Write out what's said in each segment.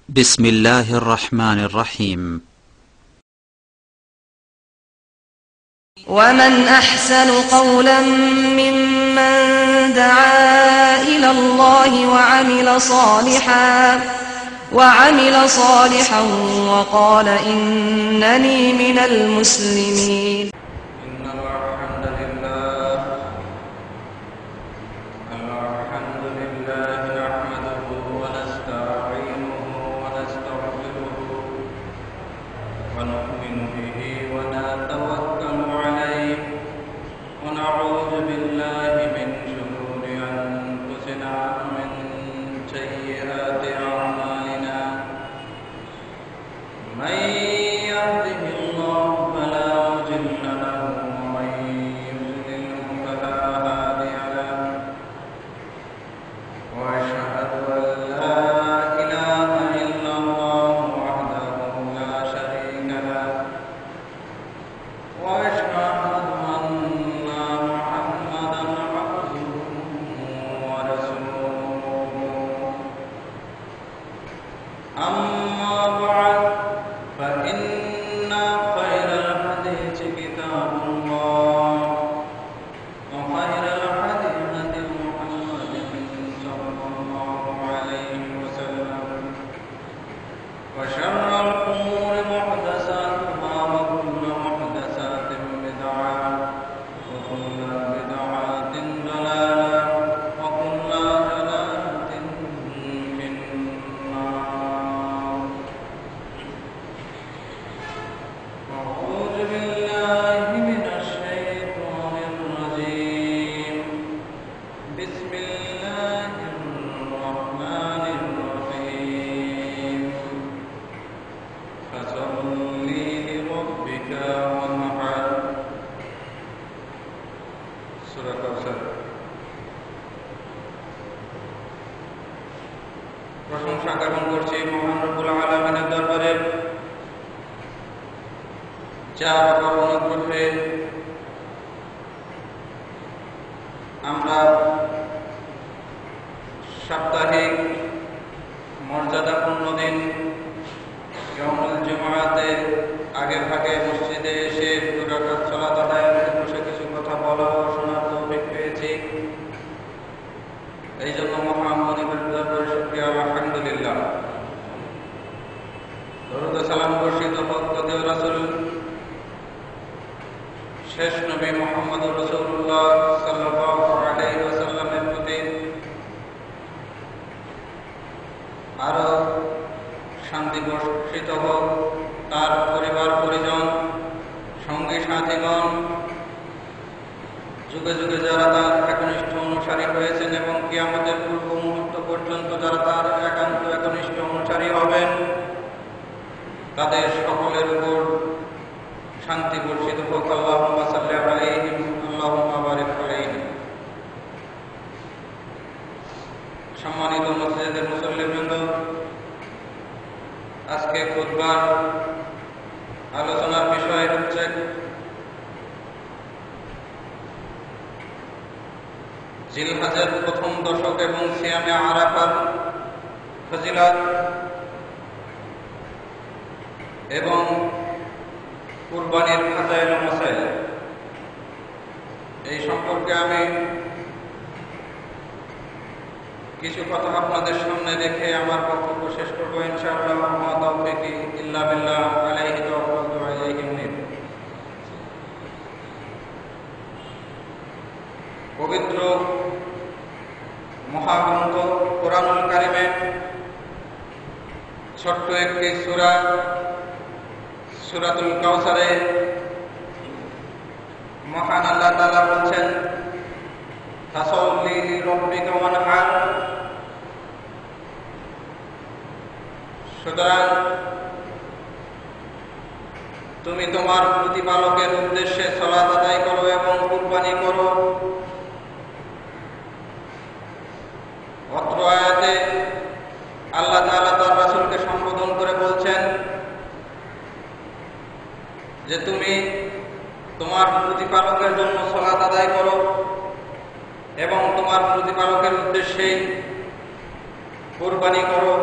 بسم الله الرحمن الرحيم. ومن أحسن قولا ممن دعا إلى الله وعمل صالحا وقال إنني من المسلمين. প্রশংসা জ্ঞাপন করছি মহান রব্বুল আলামিনের দরবারে, যার অনুগ্রহে আমরা সাপ্তাহিক মর্যাদাপূর্ণ দিন ইয়াউমুল জুমআতে আগে ভাগে মসজিদে এসে 2 রাকাত সালাত আদায় করে বসে কিছু কথা বলা ও শোনার তৌফিক পেয়েছি। এই জন্য মহামনিবের দরবারে শুকরিয়া, আলহামদুলিল্লাহ। দরুদ ও সালাম বর্ষিত হোক খোদা রাসূল শেষ নবী মুহাম্মদুর রাসূলুল্লাহ সাল্লাল্লাহু আলাইহি ওয়াসাল্লামের প্রতি, আরো শান্তি বর্ষিত হোক তার পরিবার পরিজন, সঙ্গী সাথীগণ, যুগে যুগে যারা তার একনিষ্ঠ অনুসারী হয়েছেন এবং কিয়ামতের পূর্ব মুহূর্ত পর্যন্ত যারা তার একান্ত একনিষ্ঠ অনুসারী হবেন, তাদের সকলের উপর শান্তি বর্ষিত হোক। আল্লাহুম্মা সাল্লি আলাইহিম, আল্লাহুম্মা বারিক আলাইহিম। সম্মানিত মসজিদের মুসল্লিবৃন্দ, আজকে খুতবার আলোচনার বিষয় হচ্ছে জিলহজের প্রথম দশক এবং সিয়ামে আরাফার ফজিলত এবং কুরবানির ফাজাইল ও মাসাইল। এই সম্পর্কে আমি কিছু কথা আপনাদের সামনে রেখে আমার বক্তব্য শেষ করবো ইনশাআল্লাহ। ওয়া তাওফীকি ইল্লা বিল্লাহ, আলাইহি তাওয়াক্কালতু ওয়া ইলাইহি উনীব। পবিত্র মহাগ্রন্থ কোরআনুল কারীমে ছোট্ট একটি সূরা, সূরাতুল কাউসারে মহান আল্লাহ তাআলা বলছেন, ফাসাল্লি লিরাব্বিকা ওয়ানহার। সুতরাং তুমি তোমার প্রতিপালকের উদ্দেশ্যে সালাত আদায় করো এবং কুরবানি করো। অত্র আয়াতে আল্লাহ তাআলা তার রাসূলকে সম্বোধন করে বলছেন যে তুমি তোমার প্রতিপালকের জন্য সালাত আদায় করো এবং তোমার প্রতিপালকের উদ্দেশ্যে কুরবানি করো।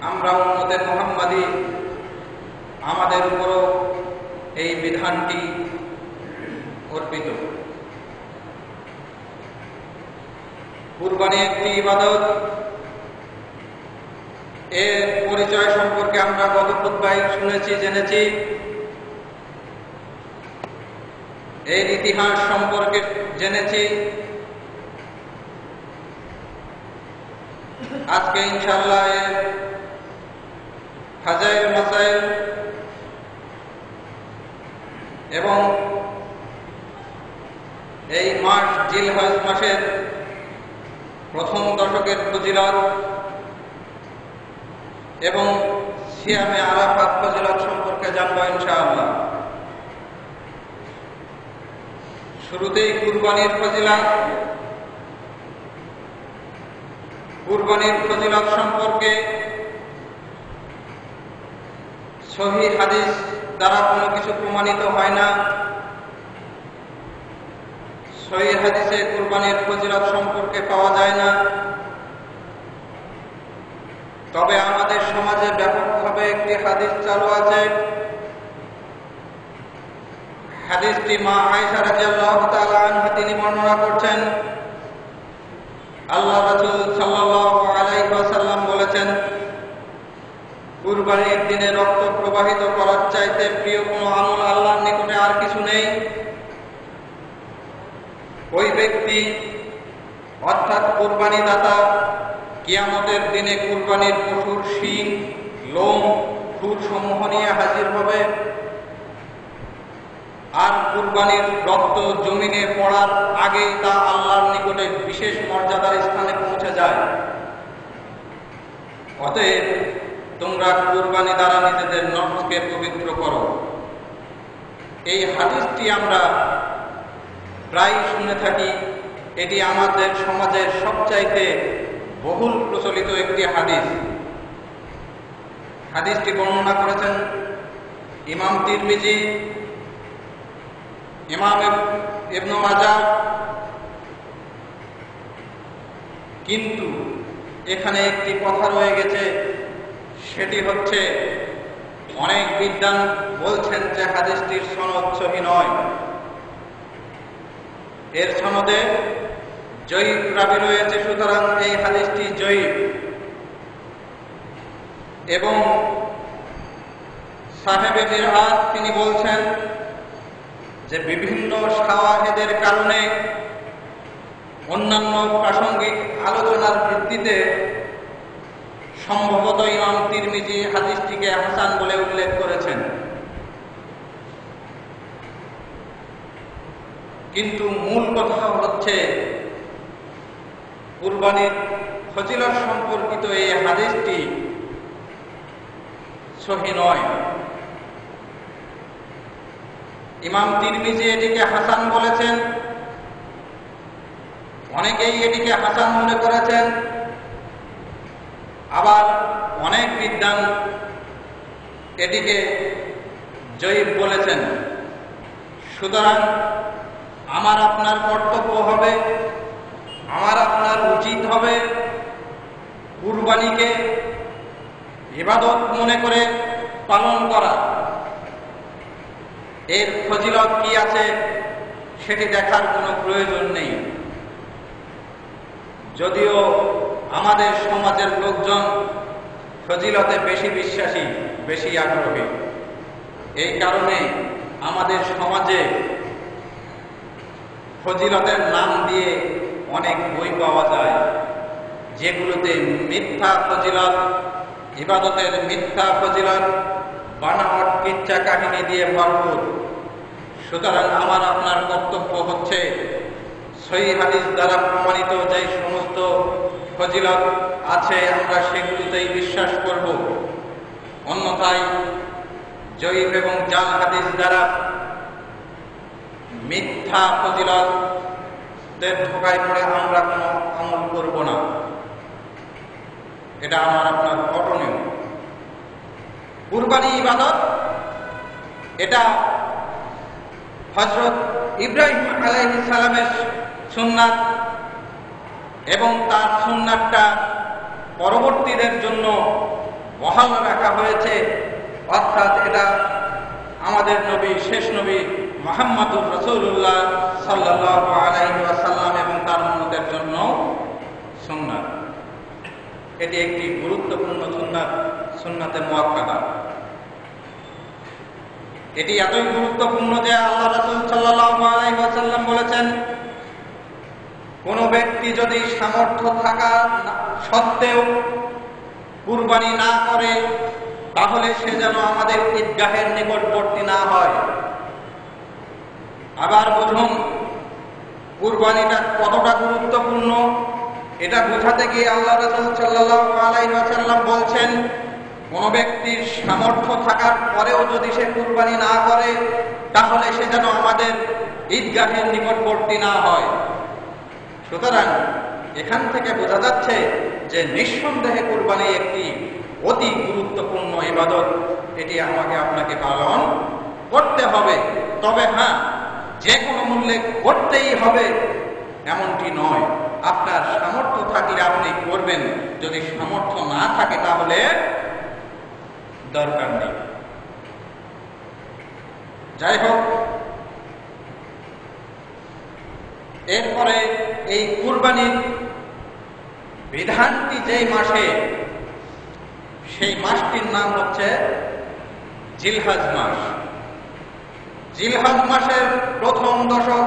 আমরা উম্মতে মুহাম্মাদি, আমাদের উপরও এই বিধানটি অর্পিত। কুরবানি একটি ইবাদত। এর পরিচয় সম্পর্কে আমরা গত খুতবায় শুনেছি, জেনেছি। এর ইতিহাস সম্পর্কে জেনেছি। আজকে ইনশাআল্লাহ এর ফাজাইল মাসাইল এবং এই মাস জিলহজ মাসের প্রথম দশকের ফজিলত এবং সিয়ামে আরাফাত ফজিলত সম্পর্কে জানব ইনশাআল্লাহ। শুরুতেই কুরবানির ফজিলত। কুরবানির ফজিলত সম্পর্কে সহিহ হাদিস দ্বারা কোনো কিছু প্রমাণিত হয় না। সহিহ হাদিসে কুরবানির ফজিলত সম্পর্কে পাওয়া যায় না। তবে আমাদের সমাজে ব্যাপকভাবে একটি হাদিস চালু আছে। হাদিসটি মা আয়েশা রাদিয়াল্লাহু তাআলা আনহা তিনি বর্ণনা করছেন। আল্লাহ রাসূল সাল্লাল্লাহু আলাইহি ওয়াসাল্লাম বলেছেন, কুরবানির দিনে রক্ত প্রবাহিত করার চাইতে প্রিয় কোনো আমল আল্লাহর নিকটে আর কিছু নেই। ওই ব্যক্তি অর্থাৎ কুরবানি দাতা কিয়ামতের দিনে কুরবানির পশুর শিং, লোম, খুর সমূহ নিয়ে হাজির হবে। আর কুরবানির রক্ত জমিনে পড়ার আগেই তা আল্লাহর নিকটে বিশেষ মর্যাদার স্থানে পৌঁছে যায়। অতএব তোমরা কুরবানি দ্বারা নিজেদের নফসকে পবিত্র করো। এই হাদিসটি আমরা প্রায় শুনে থাকি। এটি আমাদের সমাজের সবচাইতে বহুল প্রচলিত একটি হাদিস। হাদিসটি বর্ণনা করেছেন ইমাম তিরমিজি, ইমাম ইবনে মাজাহ। কিন্তু এখানে একটি কথা রয়ে গেছে, সেটি হচ্ছে অনেক বিদ্বান বলছেন যে হাদিসটির সনদ সহিহ নয়। এর সনদে জয়ীফ রাবী রয়েছে, সুতরাং এই হাদিসটি জয়ীফ। এবং সাহেবে মিরআত তিনি বলছেন যে বিভিন্ন শাওয়াহিদের কারণে অন্যান্য প্রাসঙ্গিক আলোচনার ভিত্তিতে সম্ভবত ইমাম তিরমিজি হাদিসটিকে হাসান বলে উল্লেখ করেছেন। কিন্তু মূল কথা হচ্ছে কুরবানির ফজিলত সম্পর্কিত এই হাদিসটি সহিহ নয়। ইমাম তিরমিজি এটিকে হাসান বলেছেন, অনেকেই এটিকে হাসান মনে করেছেন, আবার অনেক বিদ্বান এটিকে জয়ীফ বলেছেন। সুতরাং আমার আপনার কর্তব্য হবে, আমার আপনার উচিত হবে কুরবানিকে ইবাদত মনে করে পালন করা। এর ফজিলত কি আছে সেটি দেখার কোনো প্রয়োজন নেই। যদিও আমাদের সমাজের লোকজন ফজিলতে বেশি বিশ্বাসী, বেশি আগ্রহী। এই কারণে আমাদের সমাজে ফজিলতের নাম দিয়ে অনেক বই পাওয়া যায়, যেগুলোতে মিথ্যা ফজিলত, ইবাদতের মিথ্যা ফজিলত, বানাওয়াট কিচ্ছা কাহিনী দিয়ে ভরপুর। সুতরাং আমার আপনার কর্তব্য হচ্ছে সহিহ হাদিস দ্বারা প্রমাণিত যে সমস্ত ফজিলত আছে আমরা সেগুলোতেই বিশ্বাস করব। অন্যথায় জয়ীফ এবং জাল হাদিস দ্বারা মিথ্যা ফজিলতের ধোঁকায় পড়ে আমরা কোনো আমল করব না। এটা আমার আপনার অটনীয়। কুরবানি ইবাদত, এটা হযরত ইব্রাহিম আলাইহিস সালামের সুন্নাত এবং তার সুন্নাতটা পরবর্তীদের জন্য বহাল রাখা হয়েছে, অর্থাৎ এটা আমাদের নবী, শেষ নবী মুহাম্মদুর রাসূলুল্লাহ সাল্লাল্লাহু আলাইহি ওয়াসাল্লাম এবং তার উম্মতের জন্য সুন্নাত। এটি একটি গুরুত্বপূর্ণ সুন্নাত, সুন্নাতে মুআক্কাদা। এটি এতই গুরুত্বপূর্ণ যে আল্লাহ রাসূল সাল্লাল্লাহু আলাইহি ওয়াসাল্লাম বলেছেন, কোন ব্যক্তি যদি সামর্থ্য থাকা সত্ত্বেও কুরবানি না করে তাহলে সে যেন আমাদের ঈদগাহের নিকটবর্তী না হয়। আবার বুঝুন কুরবানিটা কতটা গুরুত্বপূর্ণ। এটা বোঝাতে গিয়ে আল্লাহ রাসূল সাল্লাল্লাহু আলাইহি ওয়াসাল্লাম বলছেন, কোন ব্যক্তির সামর্থ্য থাকার পরেও যদি সে কুরবানি না করে তাহলে সে যেন আমাদের ঈদগাহের নিকটবর্তী না হয়। সুতরাং এখান থেকে বোঝা যাচ্ছে যে নিঃসন্দেহে কুরবানি একটি অতি গুরুত্বপূর্ণ ইবাদত। এটি আমাকে আপনাকে পালন করতে হবে। তবে হ্যাঁ, যে কোনো মূল্যে করতেই হবে এমনটি নয়। আপনার সামর্থ্য থাকলে আপনি করবেন, যদি সামর্থ্য না থাকে তাহলে দরকার নেই। যাই হোক, এরপরে এই কুরবানির বিধানটি যেই মাসে, সেই মাসটির নাম হচ্ছে জিলহজ মাস। জিলহজ মাসের প্রথম দশক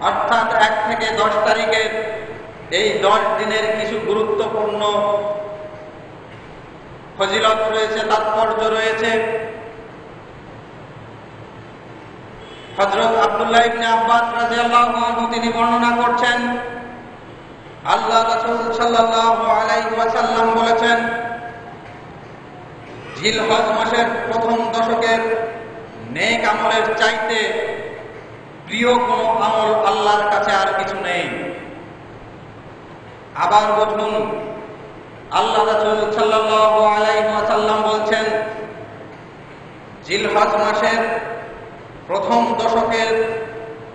অর্থাৎ 1 থেকে 10 তারিখের এই 10 দিনের কিছু গুরুত্বপূর্ণ ফজিলত রয়েছে, তাৎপর্য রয়েছে। হযরত আব্দুল্লাহ ইবনে আব্বাস রাদিয়াল্লাহু আনহু তিনি বর্ণনা করছেন, আল্লাহ রাসূল সাল্লাল্লাহু আলাইহি ওয়াসাল্লাম বলেছেন, জিলহজ মাসের প্রথম দশকের নেক আমলের চাইতে প্রিয় কোনো আমল আল্লাহর কাছে আর কিছু নেই। আবার বলুন, আল্লাহ রাসূল সাল্লাল্লাহু আলাইহি ওয়াসাল্লাম বলছেন, জিলহজ মাসের প্রথম দশকের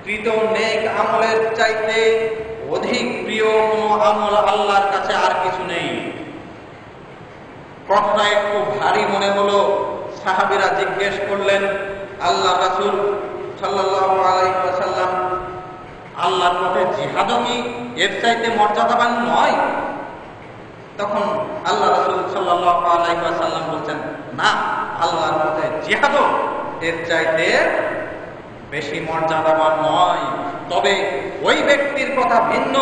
কৃত নেক আমলের চাইতে অধিক প্রিয় কোনো আমল আল্লাহর কাছে আর কিছু নেই। কথাটা একটু ভারী মনে হলো। সাহাবীরা জিজ্ঞেস করলেন, আল্লাহ রাসূল সাল্লাল্লাহু আলাইহি ওয়াসাল্লাম, আল্লাহর পথে জিহাদও কি এর চাইতে মর্যাদাবান নয়? তখন আল্লাহ রাসূল সাল্লাল্লাহু আলাইহি ওয়াসাল্লাম বলছেন, না, আল্লাহর পথে জিহাদও এর চাইতে বেশি মর্যাদাবান নয়। তবে ওই ব্যক্তির কথা ভিন্ন,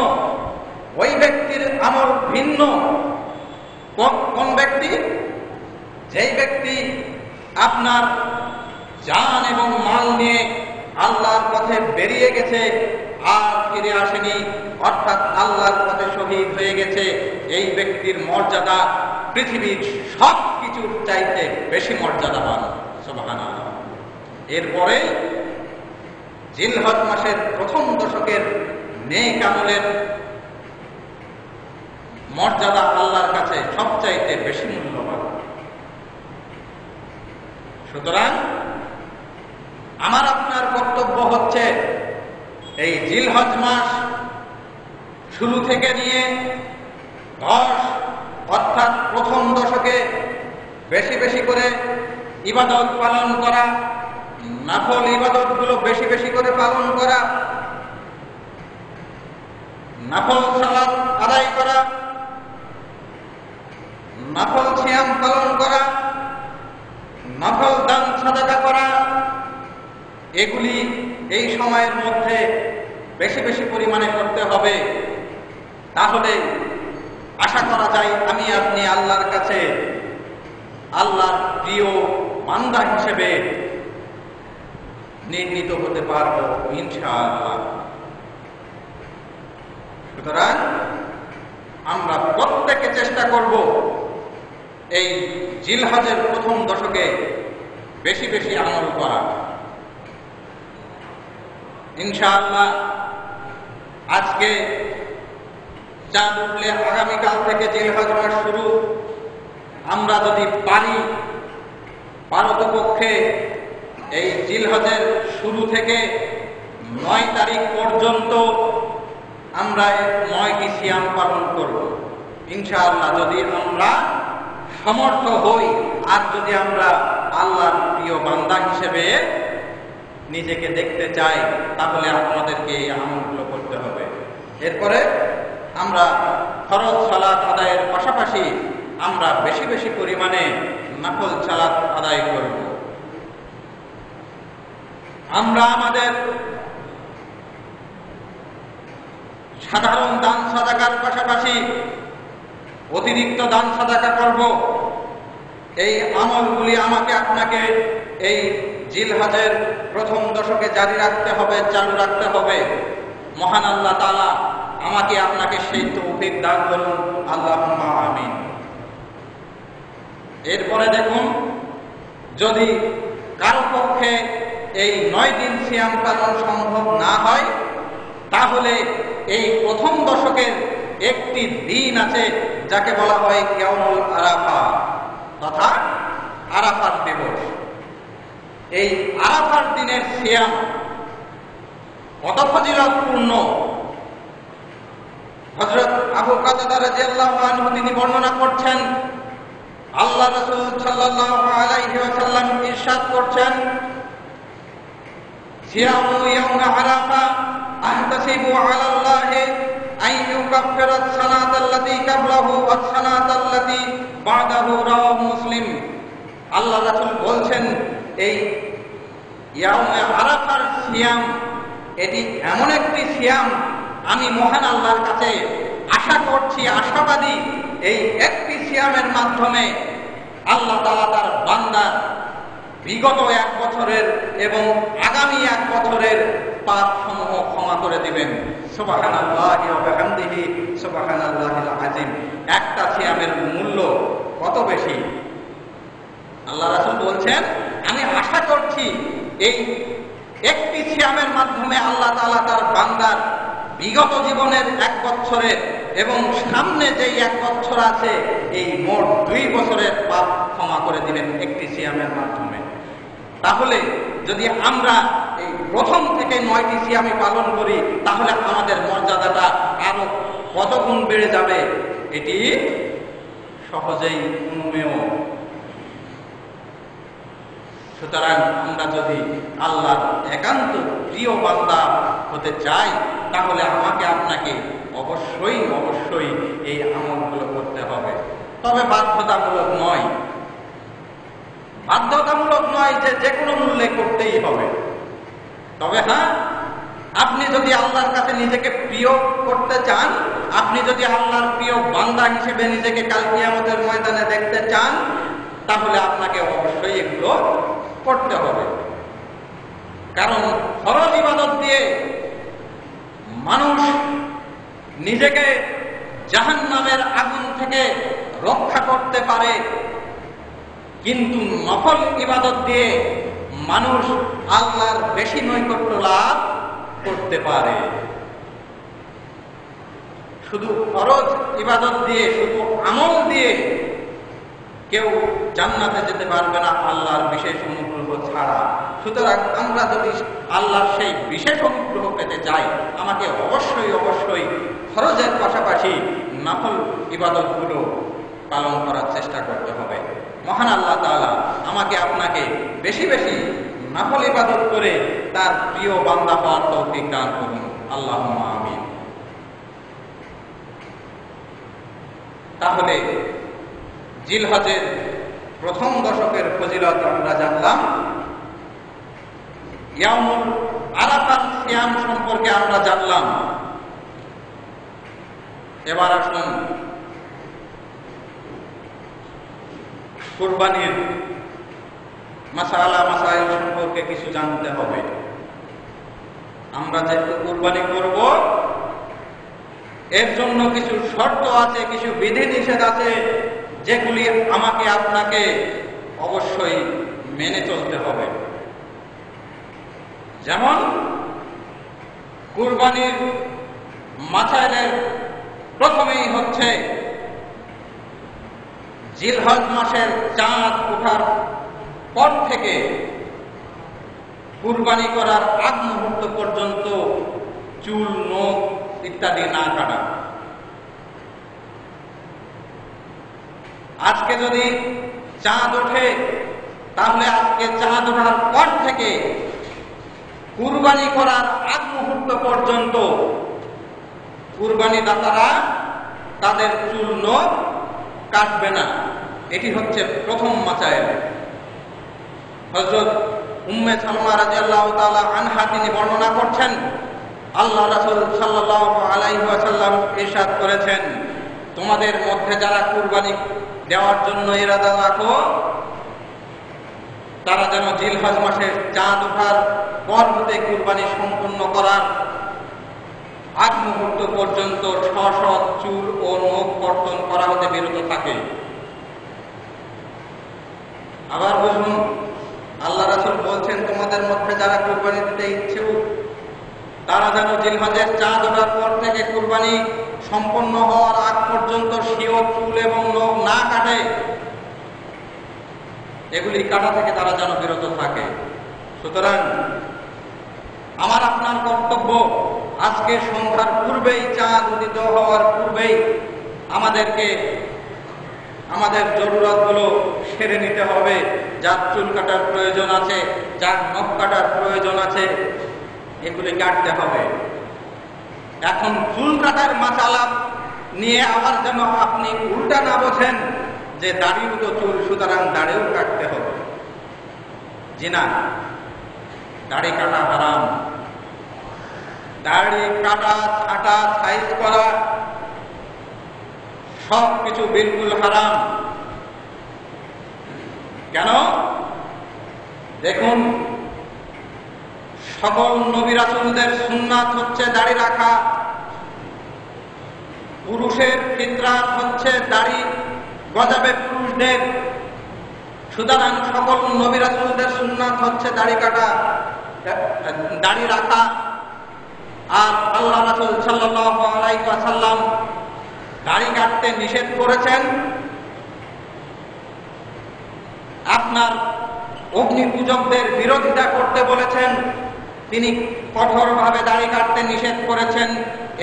ওই ব্যক্তির আমল ভিন্ন। কোন ব্যক্তি? যেই ব্যক্তি আপনার জান এবং মাল নিয়ে আল্লাহর পথে বেরিয়ে গেছে আর ফিরে আসেনি, অর্থাৎ আল্লাহর পথে শহীদ হয়ে গেছে, এই ব্যক্তির মর্যাদা পৃথিবীর সব কিছুর চাইতে বেশি মর্যাদাবান। সুবহানাল্লাহ। এরপরে জিলহজ মাসের প্রথম দশকের নেক আমলের মর্যাদা আল্লাহর কাছে সবচাইতে বেশি মূল্যবান। সুতরাং আমার আপনার কর্তব্য হচ্ছে এই জিলহজ মাস শুরু থেকে নিয়ে 10 অর্থাৎ প্রথম দশকে বেশি বেশি করে ইবাদত পালন করা, নফল ইবাদতগুলো বেশি বেশি করে পালন করা, নফল সালাত আদায় করা, নফল সিয়াম পালন করা, নফল দান সাদাকা করা, এগুলি এই সময়ের মধ্যে বেশি বেশি পরিমাণে করতে হবে। তাহলে আশা করা যায় আমি আপনি আল্লাহর কাছে আল্লাহর প্রিয় বান্দা হিসেবে নির্ণীত হতে পারবো ইনশাআল্লাহ। সুতরাং আমরা প্রত্যেকে চেষ্টা করব এই জিলহজের প্রথম দশকে বেশি বেশি আমল করা। ইনশাআল্লাহ আজকে চাঁদ উঠলে আগামীকাল থেকে জিলহজ মাস শুরু। আমরা যদি পারি পারতপক্ষে এই জিলহজের শুরু থেকে 9 তারিখ পর্যন্ত আমরা 9টি সিয়াম পালন করব। ইনশাআল্লাহ যদি আমরা সমর্থ হই আর যদি আমরা আল্লাহর প্রিয় বান্দা হিসেবে নিজেকে দেখতে চাই, তাহলে আমাদেরকে এই আমলগুলো করতে হবে। এরপরে আমরা ফরজ সালাত আদায়ের পাশাপাশি আমরা বেশি বেশি পরিমাণে নফল সালাত আদায় করব। আমরা আমাদের সাধারণ দান সাদাকার পাশাপাশি অতিরিক্ত দান সাদাকা করব। এই আমলগুলি আমাকে আপনাকে এই জিলহজের প্রথম দশকে জারি রাখতে হবে, চালু রাখতে হবে। মহান আল্লাহ তাআলা আমাকে আপনাকে সেই তৌফিক দান করুন, আল্লাহুম্মা আমিন। এরপরে দেখুন, যদি কারো পক্ষে এই 9 দিন সিয়াম পালন সম্ভব না হয়, তাহলে এই প্রথম দশকের একটি দিন আছে যাকে বলা হয় ইয়াউমুল আরাফা তথা আরাফার দিবস। এই আরাফার দিনের সিয়াম কত ফজিলতপূর্ণ, হযরত আবু কাতাদা রাদিয়াল্লাহু আনহু তিনি বর্ণনা করছেন, আল্লাহ রাসূল সাল্লাল্লাহু আলাইহি ওয়াসাল্লাম ইরশাদ করছেন, সিয়ামু ইয়াউম আরাফা আহতাসিবু আলাল্লাহি আন ইউকাফফিরা আস-সানাতাল্লাতী ক্বাবলাহু ওয়াস-সানাতাল্লাতী বা'দাহু, রাওয়াহু মুসলিম। আল্লাহ রাসূল বলছেন, এই ইয়াউমে আরাফার সিয়াম এটি এমন একটি সিয়াম, আমি মহান আল্লাহর কাছে আশা করছি, আশাবাদী, এই একটি সিয়ামের মাধ্যমে আল্লাহ তাআলা তার বান্দার বিগত 1 বছরের এবং আগামী 1 বছরের পাপসমূহ ক্ষমা করে দিবেন। সুবহানাল্লাহি ওয়া বিহামদিহি সুবহানাল্লাহিল আযীম। একটা সিয়ামের মূল্য কত বেশি! আল্লাহ রাসূল বলছেন, আমি আশা করছি এই একটি সিয়ামের মাধ্যমে আল্লাহ তাআলা তার বান্দার বিগত জীবনের 1 বছরের এবং সামনে যেই 1 বছর আছে এই মোট 2 বছরের পাপ ক্ষমা করে দিবেন একটি সিয়ামের মাধ্যমে। তাহলে যদি আমরা এই প্রথম থেকে 9টি সিয়াম পালন করি, তাহলে আমাদের মর্যাদাটা আরো কত গুণ বেড়ে যাবে, এটি সহজেই অনুমেয়। সুতরাং আমরা যদি আল্লাহর একান্ত প্রিয় বান্দা হতে চাই, তাহলে আমাকে আপনাকে অবশ্যই অবশ্যই এই আমলগুলো করতে হবে। তবে বাধ্যতামূলক নয়, বাধ্যতামূলক নয় যে কোনো মূল্যে করতেই হবে। তবে হ্যাঁ, আপনি যদি আল্লাহর কাছে নিজেকে প্রিয় করতে চান, আপনি যদি আল্লাহর প্রিয় বান্দা হিসেবে নিজেকে কাল কিয়ামতের ময়দানে দেখতে চান, তাহলে আপনাকে অবশ্যই এগুলো করতে হবে। কারণ ফরজ ইবাদত দিয়ে মানুষ নিজেকে জাহান্নামের আগুন থেকে রক্ষা করতে পারে, কিন্তু নফল ইবাদত দিয়ে মানুষ আল্লাহর বেশি নৈকট্য লাভ করতে পারে। শুধু ফরজ ইবাদত দিয়ে, শুধু আমল দিয়ে কেউ জান্নাতে যেতে পারবে না আল্লাহর বিশেষ অনুগ্রহ ছাড়া। সুতরাং আমরা যদি আল্লাহর সেই বিশেষ অনুগ্রহ পেতে চাই, আমাকে অবশ্যই অবশ্যই ফরজের পাশাপাশি নফল ইবাদতগুলো পালন করার চেষ্টা করতে হবে। মহান আল্লাহ তাআলা আমাকে আপনাকে বেশি বেশি নফল ইবাদত করে তার প্রিয় বান্দা হওয়ার তৌফিক দান করুন, আল্লাহুম্মা আমিন। তাহলে জিলহজের প্রথম দশকের ফজিলত আমরা জানলাম, ইয়াউমুল আরাফার সিয়াম সম্পর্কে আমরা জানলাম। এবার আসুন কুরবানির মাসালা মাসাইল সম্পর্কে কিছু জানতে হবে। আমরা যেহেতু কুরবানি করব, এর জন্য কিছু শর্ত আছে, কিছু বিধি নিষেধ আছে, যেগুলি আমাকে আপনাকে অবশ্যই মেনে চলতে হবে। যেমন কুরবানির মাসাইলের প্রথমেই হচ্ছে জিলহজ মাসের চাঁদ ওঠার পর থেকে কুরবানি করার আগ মুহূর্ত পর্যন্ত চুল, নখ ইত্যাদি না কাটা। আজকে যদি চাঁদ ওঠে তাহলে আজকে চাঁদ ওঠার পর থেকে কুরবানি করার আগ মুহূর্ত পর্যন্ত কুরবানি দাতারা তাদের চুল নখ কাটবে না। এটি হচ্ছে প্রথম মাসাইল। হযরত উম্মে সালমা রাদিয়াল্লাহু তাআলা আনহা তিনি বর্ণনা করছেন, আল্লাহ রাসূল সাল্লাল্লাহু আলাইহি ওয়াসাল্লাম ইরশাদ করেছেন, তোমাদের মধ্যে যারা কুরবানি দেওয়ার জন্য ইরাদা রাখো তারা যেন জিলহজ মাসের চাঁদ ওঠার পর হতে কুরবানি সম্পন্ন করার আগ মুহূর্ত পর্যন্ত স্ব চুল ও নখ কর্তন করা হতে বিরত থাকে। আবার বুঝুন, আল্লাহ রাসূল বলছেন, তোমাদের মধ্যে যারা কুরবানি দিতে ইচ্ছুক তারা যেন জিলহজের চাঁদ ওঠার পর থেকে কুরবানি সম্পন্ন হওয়ার আগ পর্যন্ত স্বীয় চুল এবং নখ না কাটে, এগুলি কাটা থেকে তারা যেন বিরত থাকে। সুতরাং আমার আপনার কর্তব্য আজকে সন্ধ্যার পূর্বেই, চাঁদ উদিত হওয়ার পূর্বেই আমাদেরকে আমাদের জরুরতগুলো সেরে নিতে হবে। যার চুল কাটার প্রয়োজন আছে, যার নখ কাটার প্রয়োজন আছে, এগুলি কাটতে হবে। এখন চুল কাটার মাসালা নিয়ে আবার যেন আপনি উল্টা না বোঝেন যে দাড়িও তো চুল, সুতরাং দাড়িও কাটতে হবে। জি না, দাড়ি কাটা হারাম। দাড়ি কাটা, ছাঁটা, সাইজ করা সব কিছু বিলকুল হারাম। কেন? দেখুন, সকল নবী রাসূলদের সুন্নাত হচ্ছে দাড়ি রাখা, পুরুষের ফিতরাত হচ্ছে দাড়ি গজাবে পুরুষদের। সুতরাং সকল নবী রাসূলদের সুন্নাত হচ্ছে দাড়ি কাটা, দাড়ি রাখা। আর আল্লাহ রাসূল সাল্লাল্লাহু আলাইহি ওয়াসাল্লাম দাড়ি কাটতে নিষেধ করেছেন। আপনার অগ্নি পূজকদের বিরোধিতা করতে বলেছেন, তিনি কঠোরভাবে দাড়ি কাটতে নিষেধ করেছেন।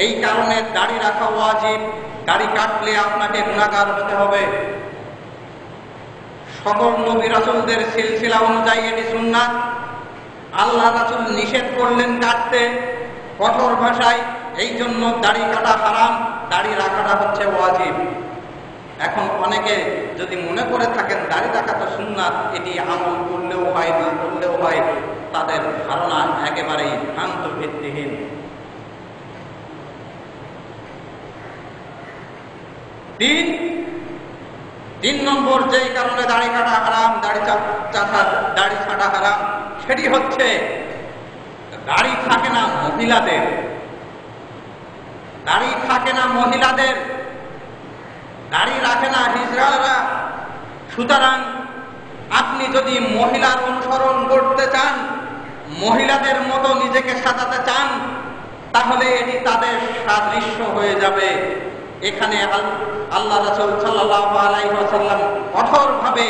এই কারণে দাড়ি রাখা ওয়াজিব। দাড়ি কাটলে আপনাকে গুনাহগার হতে হবে। সকল নবী রাসূলদের সিলসিলা অনুযায়ী এটি সুন্নাত। আল্লাহ রাসূল নিষেধ করলেন কাটতে কঠোর ভাষায়, এই জন্য দাড়ি কাটা হারাম, দাড়ি রাখাটা হচ্ছে ওয়াজিব। এখন অনেকে যদি মনে করে থাকেন দাড়ি রাখা তো সুন্নাত, এটি আমল করলেও হয়, না করলেও হয়, তাদের ধারণা একেবারেই ভ্রান্ত ভিত্তিহীন। তিন নম্বর যেই কারণে দাড়ি কাটা হারাম, দাড়ি ছাঁটা হারাম, সেটি হচ্ছে দাড়ি থাকে না মহিলাদের। দাড়ি থাকে না মহিলাদের, দাড়ি রাখে না হিজড়ারা। সুতরাং আপনি যদি মহিলার অনুসরণ করতে চান, মহিলাদের মতো নিজেকে সাজাতে চান, তাহলে এটি তাদের সাদৃশ্য হয়ে যাবে। এখানে আল্লাহ রাসূল সাল্লাল্লাহু আলাইহি ওয়াসাল্লাম কঠোরভাবে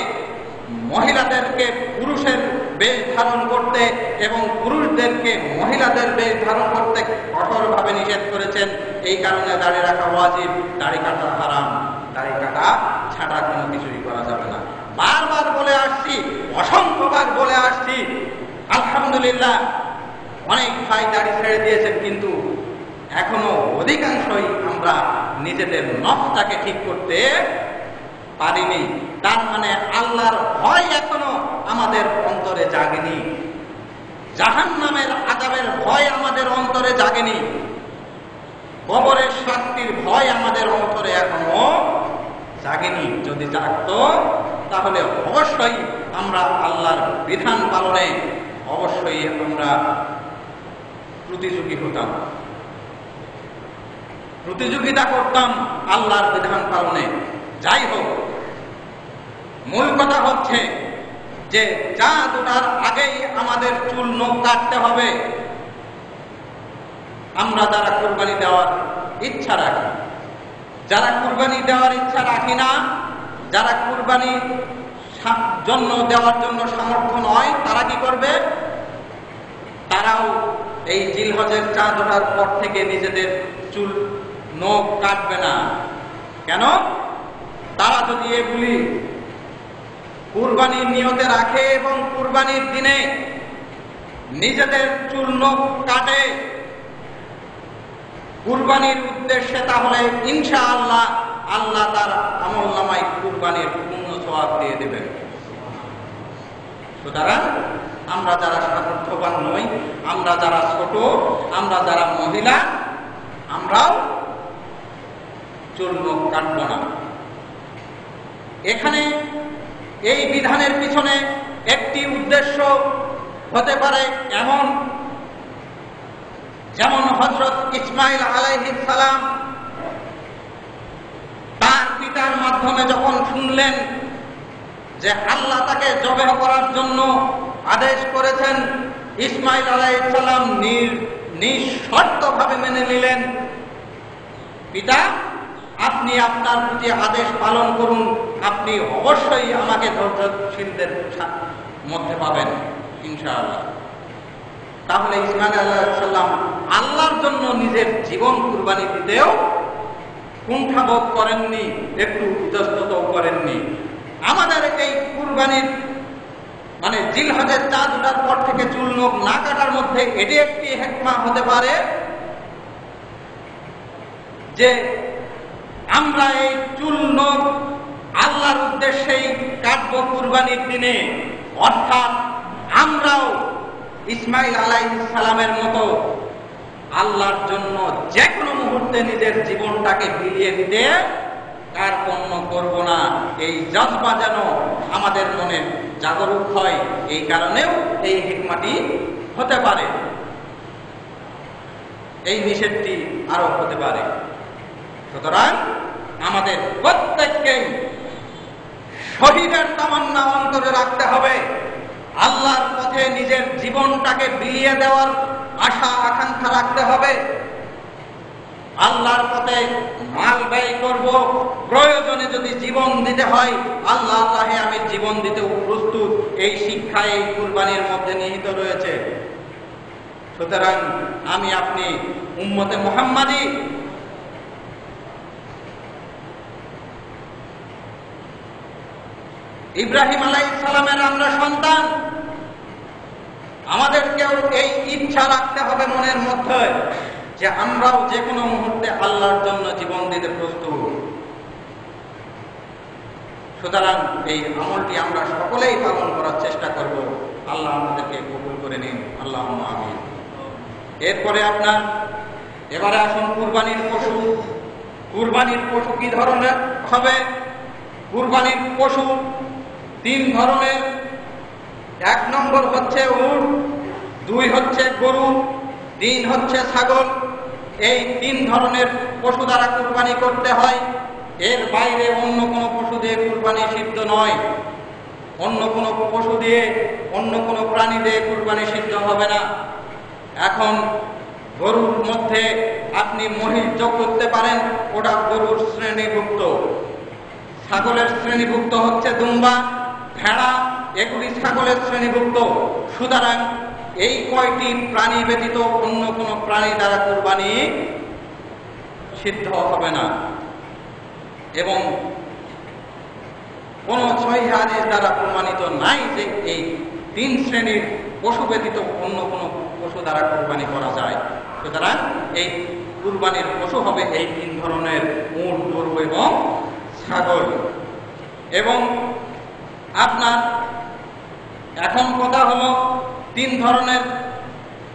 মহিলাদেরকে পুরুষের বেশ ধারণ করতে এবং পুরুষদেরকে মহিলাদের বেশ ধারণ করতে কঠোরভাবে নিষেধ করেছেন। এই কারণে দাড়ি রাখা ওয়াজিব, দাড়ি কাটা হারাম। দাড়ি কাটা ছাড়া কোনো কিছুই করা যাবে না। বারবার বলে আসছি, অসংখ্যবার বলে আসছি। আলহামদুলিল্লাহ, অনেক ভাই দাড়ি ছেড়ে দিয়েছেন, কিন্তু এখনো অধিকাংশই আমরা নিজেদের নফসটাকে ঠিক করতে পারিনি। তার মানে আল্লাহর ভয় এখনো আমাদের অন্তরে জাগেনি, জাহান্নামের আযাবের ভয় আমাদের অন্তরে জাগেনি, কবরের শাস্তির ভয় আমাদের অন্তরে এখনো জাগেনি। যদি জাগতো তাহলে অবশ্যই আমরা আল্লাহর বিধান পালনে অবশ্যই আমরা প্রতিযোগী হতাম, প্রতিযোগিতা করতাম আল্লাহর বিধান পালনে। যাই হোক, মূল কথা হচ্ছে যে চাঁদ ওঠার আগেই আমাদের চুল নখ কাটতে হবে। আমরা যারা কুরবানি দেওয়ার ইচ্ছা রাখি, যারা কুরবানি দেওয়ার ইচ্ছা রাখি না, যারা কুরবানি জন্য দেওয়ার জন্য সামর্থ্য নয়, তারা কি করবে? তারাও এই জিলহজের চাঁদ ওঠার পর থেকে নিজেদের চুল নখ কাটবে না। কেন? তারা যদি এগুলি কুরবানির নিয়তে রাখে এবং কুরবানির দিনে নিজেদের চুল নখ কাটে কুরবানির উদ্দেশ্যে, তাহলে ইনশাআল্লাহ আল্লাহ তার আমলনামায় কুরবানির পূর্ণ সওয়াব দিয়ে দেবেন। সুতরাং আমরা যারা সামর্থ্যবান নই, আমরা যারা ছোট, আমরা যারা মহিলা, আমরাও চুল নখ কাটব না। এখানে এই বিধানের পিছনে একটি উদ্দেশ্য হতে পারে এমন, যেমন হযরত ইসমাঈল আলাইহিস সালাম তার পিতার মাধ্যমে যখন শুনলেন যে আল্লাহ তাকে জবেহ করার জন্য আদেশ করেছেন, ইসমাঈল আলাইহিস সালাম নিঃশর্তভাবে মেনে নিলেন, পিতা আপনি আপনার প্রতি আদেশ পালন করুন, আপনি অবশ্যই আমাকে ধৈর্যশীলদের মধ্যে পাবেন ইনশাআল্লাহ। তাহলে ইসমাঈল আলাইহিস সালাম আল্লাহর জন্য নিজের জীবন কুরবানি দিতেও কুণ্ঠাবোধ করেননি, একটু ইতস্ততও করেননি। আমাদের এই কুরবানির মানে জিলহজের চাঁদ ওঠার পর থেকে চুল নখ না কাটার মধ্যে এটি একটি হিকমা হতে পারে যে আমরা এই চুল নখ আল্লাহর উদ্দেশ্যেই কাটবো কুরবানির দিনে, অর্থাৎ আমরাও ইসমাঈল আলাইহিস সালামের মতো আল্লাহর জন্য যে কোনো মুহূর্তে নিজের জীবনটাকে বিলিয়ে দিতে কার্পণ্য করব না, এই জজবা যেন আমাদের মনে জাগরুক হয়। এই কারণেও এই হিকমাটি হতে পারে, এই নিষেধটি আরো হতে পারে। সুতরাং আমাদের প্রত্যেককেই শহীদের তামান্না অন্তরে রাখতে হবে, আল্লাহর পথে নিজের জীবনটাকে বিলিয়ে দেওয়ার আশা আকাঙ্ক্ষা রাখতে হবে। আল্লাহর পথে মাল ব্যয় করব, প্রয়োজনে যদি জীবন দিতে হয় আল্লাহ তাহে আমি জীবন দিতেও প্রস্তুত, এই শিক্ষা এই কুরবানির মধ্যে নিহিত রয়েছে। সুতরাং আমি আপনি উম্মতে মুহাম্মাদি ইব্রাহিম আলাইহিস সালামের আমরা সন্তান, আমাদেরকেও এই ইচ্ছা রাখতে হবে মনের মধ্যে যে আমরাও যে কোনো মুহূর্তে আল্লাহর জন্য জীবন দিতে প্রস্তুত। সুতরাং এই আমলটি আমরা সকলেই পালন করার চেষ্টা করব। আল্লাহ আমাদেরকে কবুল করে নিন, আল্লাহুম্মা আমিন। এরপরে এবারে আসুন কুরবানির পশু। কুরবানির পশু কি ধরনের হবে? কুরবানির পশু 3 ধরনের। 1 নম্বর হচ্ছে উট, 2 হচ্ছে গরু, 3 হচ্ছে ছাগল। এই 3 ধরনের পশু দ্বারা কুরবানি করতে হয়। এর বাইরে অন্য কোনো পশু দিয়ে কুরবানি সিদ্ধ নয়। অন্য কোনো পশু দিয়ে, অন্য কোনো প্রাণী দিয়ে কুরবানি সিদ্ধ হবে না। এখন গরুর মধ্যে আপনি মহিষ যোগ করতে পারেন, ওটা গরুর শ্রেণীভুক্ত। ছাগলের শ্রেণীভুক্ত হচ্ছে দুম্বা, ভেড়া, এগুলি ছাগলের শ্রেণীভুক্ত। সুতরাং এই কয়টি প্রাণী ব্যতীত অন্য কোনো প্রাণী দ্বারা কুরবানি সিদ্ধ হবে না, এবং কোন সহিহ হাদিস দ্বারা প্রমাণিত নাই যে এই 3 শ্রেণীর পশু ব্যতীত অন্য কোনো পশু দ্বারা কুরবানি করা যায়। সুতরাং এই কুরবানির পশু হবে এই 3 ধরনের, উট, গরু এবং ছাগল। এবং আপনার এখন কথা হলো 3 ধরনের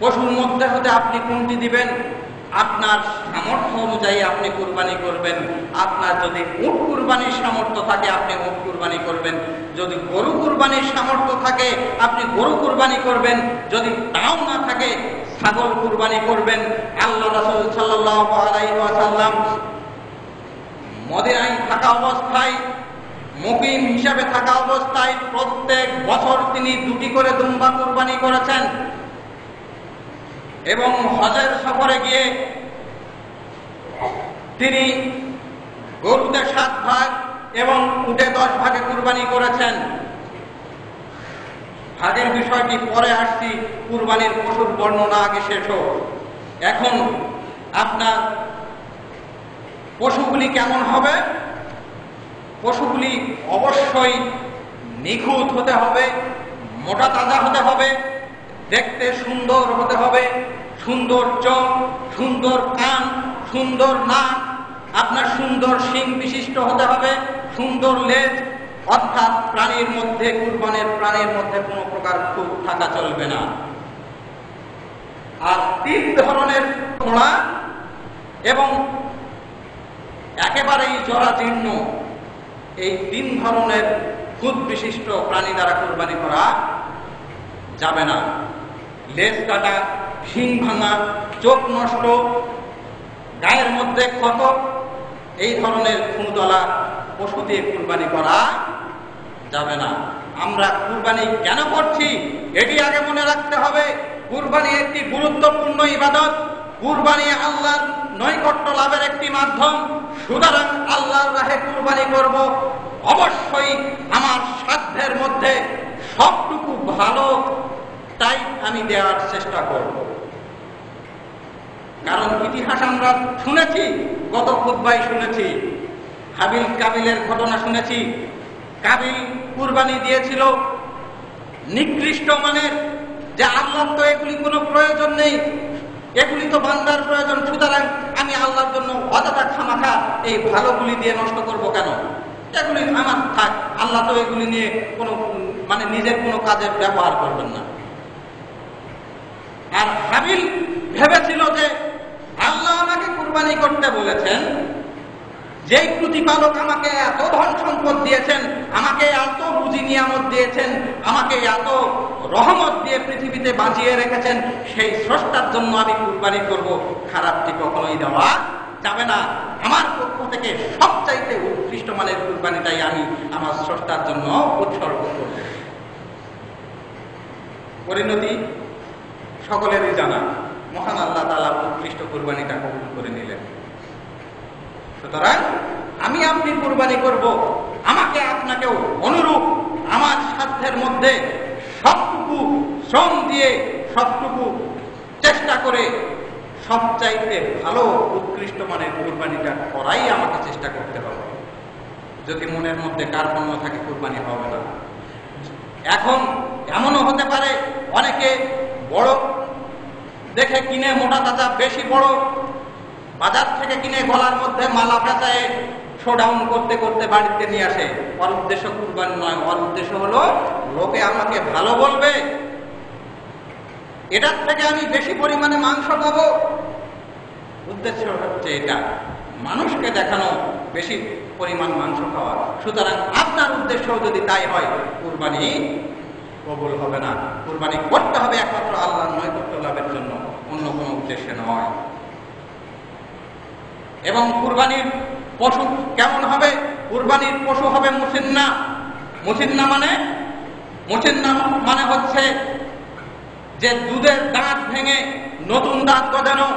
পশুর মধ্যে হতে আপনি কোনটি দিবেন? আপনার সামর্থ্য অনুযায়ী আপনি কুরবানি করবেন। আপনার যদি উট কুরবানির সামর্থ্য থাকে আপনি উট কুরবানি করবেন, যদি গরু কুরবানির সামর্থ্য থাকে আপনি গরু কুরবানি করবেন, যদি তাও না থাকে ছাগল কুরবানি করবেন। আল্লাহ রাসূল সাল্লাল্লাহু আলাইহি ওয়াসাল্লাম মদিনায় থাকা অবস্থায়, মুকিম হিসাবে থাকা অবস্থায় প্রত্যেক বছর তিনি 2টি করে দুম্বা কুরবানি করেছেন, এবং হজের সফরে গিয়ে তিনি গরুতে 7 ভাগ এবং উটে 10 ভাগে কুরবানি করেছেন। ভাগের বিষয়টি পরে আসছি, কুরবানির পশুর বর্ণনা আগে শেষ হোক। এখন আপনার পশুগুলি কেমন হবে? পশুগুলি অবশ্যই নিখুঁত হতে হবে, মোটা তাজা হতে হবে, দেখতে সুন্দর হতে হবে, সুন্দর চোখ, সুন্দর কান, সুন্দর নাক, আপনার সুন্দর শিং বিশিষ্ট হতে হবে, সুন্দর লেজ, অর্থাৎ প্রাণীর মধ্যে, কুরবানের প্রাণীর মধ্যে কোনো প্রকার খুঁত থাকা চলবে না। আর 3 ধরনের ঘোড়া এবং একেবারেই জরাজীর্ণ এই 3 ধরনের খুঁত বিশিষ্ট প্রাণী দ্বারা কুরবানি করা যাবে না। লেজ কাটা, শিং ভাঙা, চোখ নষ্ট, গায়ের মধ্যে ক্ষত, এই ধরনের খুঁতওয়ালা পশু দিয়ে কুরবানি করা যাবে না। আমরা কুরবানি কেন করছি এটি আগে মনে রাখতে হবে। কুরবানি একটি গুরুত্বপূর্ণ ইবাদত, কুরবানি আল্লাহর নৈকট্য লাভের একটি মাধ্যম। সুতরাং আল্লাহর রাহে কুরবানি করব, অবশ্যই আমার সাধ্যের মধ্যে সবটুকু ভালো তাই আমি দেওয়ার চেষ্টা করব। কারণ ইতিহাস আমরা শুনেছি, গত খুতবায় শুনেছি, হাবিল কাবিলের ঘটনা শুনেছি। কাবিল কুরবানি দিয়েছিল নিকৃষ্ট মানের, যে আল্লাহর তো এগুলি কোনো প্রয়োজন নেই, এগুলি তো বান্দার প্রয়োজন, সুতরাং আমি আল্লাহর জন্য অযথা খামাখা এই ভালোগুলি দিয়ে নষ্ট করব কেন, এগুলি আমার থাক, আল্লাহ তো এগুলি নিয়ে কোনো নিজের কোনো কাজের ব্যবহার করবেন না। আর হাবিল ভেবেছিল যে আল্লাহ আমাকে কুরবানি করতে বলেছেন, যেই প্রতিপালক আমাকে এত ধন সম্পদ দিয়েছেন, আমাকে এত রুজি নিয়ামত দিয়েছেন, আমাকে এত রহমত দিয়ে পৃথিবীতে বাঁচিয়ে রেখেছেন, সেই স্রষ্টার জন্য আমি কুরবানি করব। খারাপটি কখনোই দেওয়া যাবে না। আমার পক্ষ থেকে সবচাইতে উৎকৃষ্ট মানের কুরবানিটাই আমি আমার স্রষ্টার জন্য উৎসর্গ করব। পরিণতি সকলেরই জানা, মহান আল্লাহ তাআলা উৎকৃষ্ট কুরবানিটা কবুল করে নিলেন। সুতরাং আমি আপনি কুরবানি করব, আমাকে আপনাকেও অনুরূপ আমার সাধ্যের মধ্যে সবটুকু শ্রম দিয়ে, সবটুকু চেষ্টা করে সবচাইতে ভালো উৎকৃষ্ট মানের কুরবানিটা করাই আমাকে চেষ্টা করতে হবে। যদি মনের মধ্যে কার্পণ্য থাকে কুরবানি হবে না। এখন এমনও হতে পারে অনেকে বড় দেখে কিনে, মোটা তাজা বেশি বড় বাজার থেকে কিনে গলার মধ্যে মালা পেঁচায় শোডাউন করতে করতে বাড়িতে নিয়ে আসে। ওর উদ্দেশ্য কুরবানি নয়, ওর উদ্দেশ্য হলো লোকে আমাকে ভালো বলবে, এটার থেকে আমি বেশি পরিমাণে মাংস পাবো। উদ্দেশ্য হচ্ছে এটা, মানুষকে দেখানো, বেশি পরিমাণ মাংস খাওয়া। সুতরাং আপনার উদ্দেশ্য যদি তাই হয়, কুরবানি কবুল হবে না। কুরবানি করতে হবে একমাত্র আল্লাহর নৈকট্য লাভের জন্য, অন্য কোনো উদ্দেশ্যে নয়। এবং কুরবানির পশু কেমন হবে? কুরবানির পশু হবে মুসিন্না। মুসিন্না মানে হচ্ছে যে দুধের দাঁত ভেঙে নতুন দাঁত গজানো।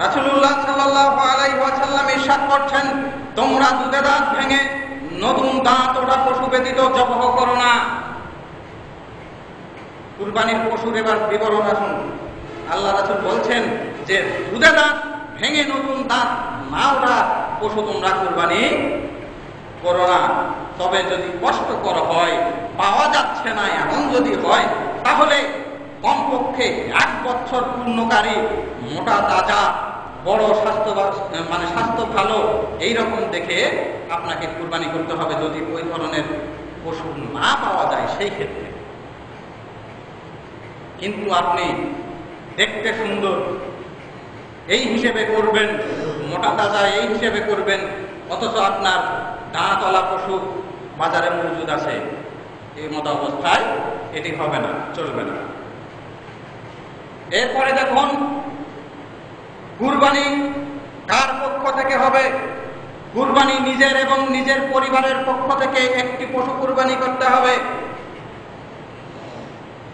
রাসূলুল্লাহ সাল্লাল্লাহু আলাইহি ওয়াসাল্লাম ইরশাদ করছেন, তোমরা দুধের দাঁত ভেঙে নতুন দাঁত ওঠা পশু ব্যতীত জবাহ করো না। কুরবানির পশুর এবার বিবরণ আসুন। আল্লাহ রাসূল বলছেন যে দুধের দাঁত ভেঙে নতুন দাঁত না ওঠা পশু তোমরা কুরবানি করো না। তবে যদি কষ্টকর হয়, পাওয়া যাচ্ছে না এমন যদি হয়, তাহলে কমপক্ষে 1 বছর পূর্ণকারী মোটা তাজা বড় স্বাস্থ্য ভালো এইরকম দেখে আপনাকে কুরবানি করতে হবে। যদি ওই ধরনের পশু না পাওয়া যায় সেই ক্ষেত্রে। কিন্তু আপনি দেখতে সুন্দর এই হিসেবে করবেন, মোটা তাজা এই হিসেবে করবেন, অথচ আপনার দাঁতওয়ালা পশু বাজারে মজুদ আছে, এই মতো অবস্থায় এটি হবে না, চলবে না। এরপরে দেখুন, কুরবানি কার পক্ষ থেকে হবে? কুরবানি নিজের এবং নিজের পরিবারের পক্ষ থেকে একটি পশু কুরবানি করতে হবে।